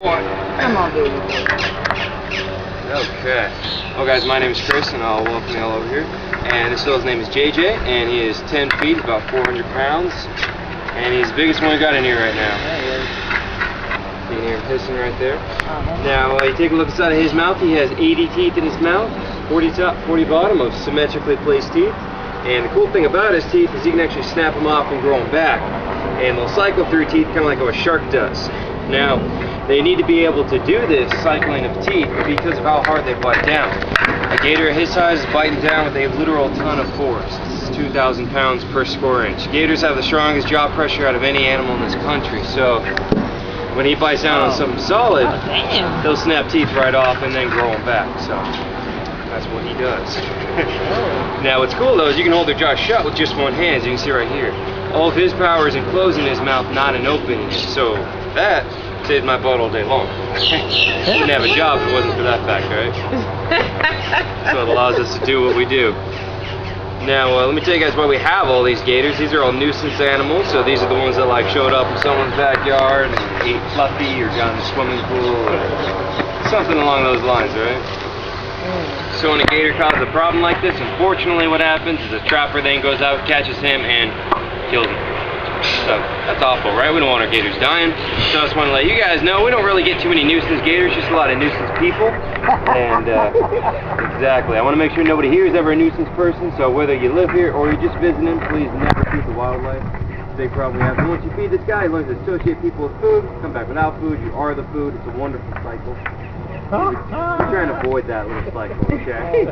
Come on, baby. Okay. Well, guys, my name is Chris, and I'll welcome you all over here. And this fellow's name is JJ, and he is 10 feet, about 400 pounds. And he's the biggest one we got in here right now. You can hear him hissing right there. Now, you take a look inside of his mouth. He has 80 teeth in his mouth, 40 top, 40 bottom of symmetrically placed teeth. And the cool thing about his teeth is you can actually snap them off and grow them back. And they'll cycle through teeth kind of like how a shark does. Now, they need to be able to do this cycling of teeth because of how hard they bite down. A gator his size is biting down with a literal ton of force. This is 2,000 pounds per square inch. Gators have the strongest jaw pressure out of any animal in this country. So when he bites down on something solid, he'll snap teeth right off and then grow them back. So that's what he does. Now what's cool though is you can hold their jaw shut with just one hand, as you can see right here. All of his power is in closing his mouth, not in opening it. So that saved my butt all day long. Wouldn't have a job if it wasn't for that fact, right? So it allows us to do what we do. Now, let me tell you guys why we have all these gators. These are all nuisance animals, so these are the ones that like showed up in someone's backyard and ate Fluffy or got in the swimming pool or something along those lines, right? So when a gator causes a problem like this, unfortunately what happens is a trapper then goes out, catches him, and kills him. So that's awful, right? We don't want our gators dying. So I just want to let you guys know we don't really get too many nuisance gators, just a lot of nuisance people. And exactly, I want to make sure nobody here is ever a nuisance person. So whether you live here or you're just visiting, please never feed the wildlife. They probably have. And once you feed this guy, he learns to associate people with food. Come back without food, you are the food. It's a wonderful cycle. We're trying to avoid that little cycle, okay?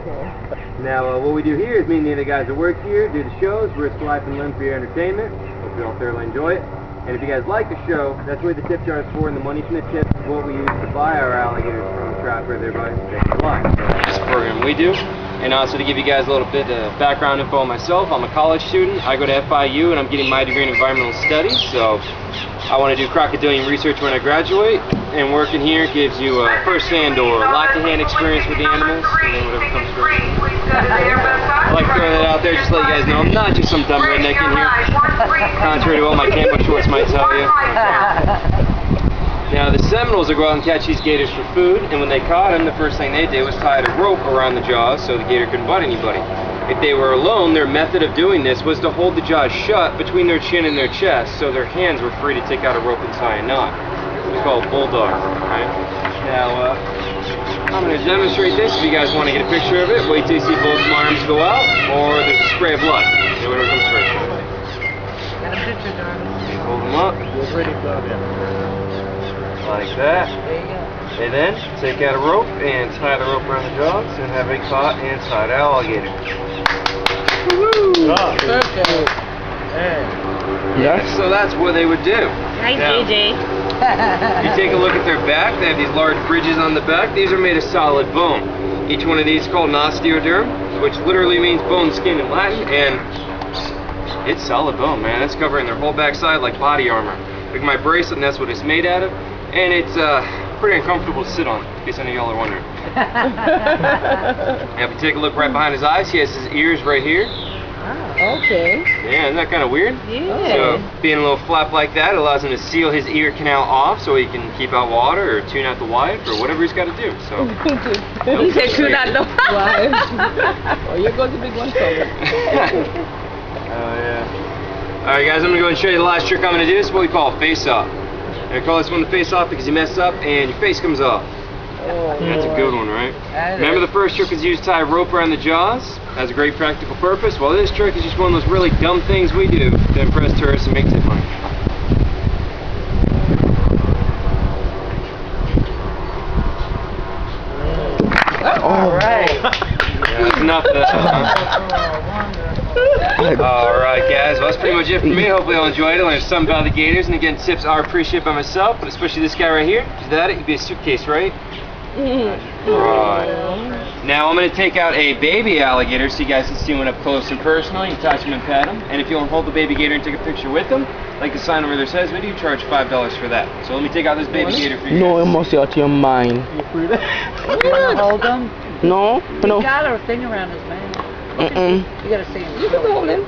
Now, what we do here is me and the other guys that work here do the shows, risk life and limb for your entertainment. Hope you all thoroughly enjoy it. And if you guys like the show, that's what the tip jar is for, and the money from the tips is what we use to buy our alligators from the trapper, thereby saving lives. So that's the program we do. And also to give you guys a little bit of background info on myself, I'm a college student. I go to FIU and I'm getting my degree in environmental studies, so I want to do crocodilian research when I graduate. And working here gives you a first-hand or lack-of-hand experience with the animals, and then whatever comes first. I like throwing that out there just to let you guys know I'm not just some dumb redneck in here, contrary to what my camo shorts might tell you. Now the Seminoles will go out and catch these gators for food, and when they caught them, the first thing they did was tie a rope around the jaws so the gator couldn't bite anybody. If they were alone, their method of doing this was to hold the jaws shut between their chin and their chest so their hands were free to take out a rope and tie a knot. It's called bulldog, right? Now, I'm going to demonstrate this. If you guys want to get a picture of it, wait till you see both my arms go out, or there's a spray of blood. Okay, whatever comes first. Got a picture, darling. Hold them up. Like that. There you go. And then take out a rope and tie the rope around the jaws and have a caught and tied alligator. Woo! Okay. Yeah, so that's what they would do. Hi, now, JJ. You take a look at their back. They have these large bridges on the back. These are made of solid bone. Each one of these is called an osteoderm, which literally means bone skin in Latin, and it's solid bone, man. It's covering their whole backside like body armor. Look at my bracelet, and that's what it's made out of. And it's pretty uncomfortable to sit on, in case any of y'all are wondering. Now, if you take a look right behind his eyes, he has his ears right here. Oh, okay. Yeah, isn't that kind of weird? Yeah. So, being a little flap like that allows him to seal his ear canal off so he can keep out water or tune out the wife or whatever he's got to do. So, he said tune out the wife. Oh, you're going to be one color. Oh, yeah. Alright, guys, I'm going to go and show you the last trick I'm going to do. This is what we call a face-off. I call this one the face-off because you mess up and your face comes off. Oh, that's a good one, right? Remember the first trick was used to tie a rope around the jaws? Has a great practical purpose. Well, this trick is just one of those really dumb things we do to impress tourists and make tip money. Alright. Yeah, that's enough of that. Alright guys, well that's pretty much it for me. Hopefully you'll enjoy it. I learned something about the gators, and again, tips are appreciated by myself, but especially this guy right here. Is that it? You'd be a suitcase, right? Right. Now I'm going to take out a baby alligator so you guys can see one up close and personal. You touch them and pet them, and if you want to hold the baby gator and take a picture with them, like the sign over there says, we do charge $5 for that. So let me take out this baby gator for you. No, it must be out of your mind. You gonna hold him? No, no. He got a thing around his mouth. You gotta see him. You can hold him.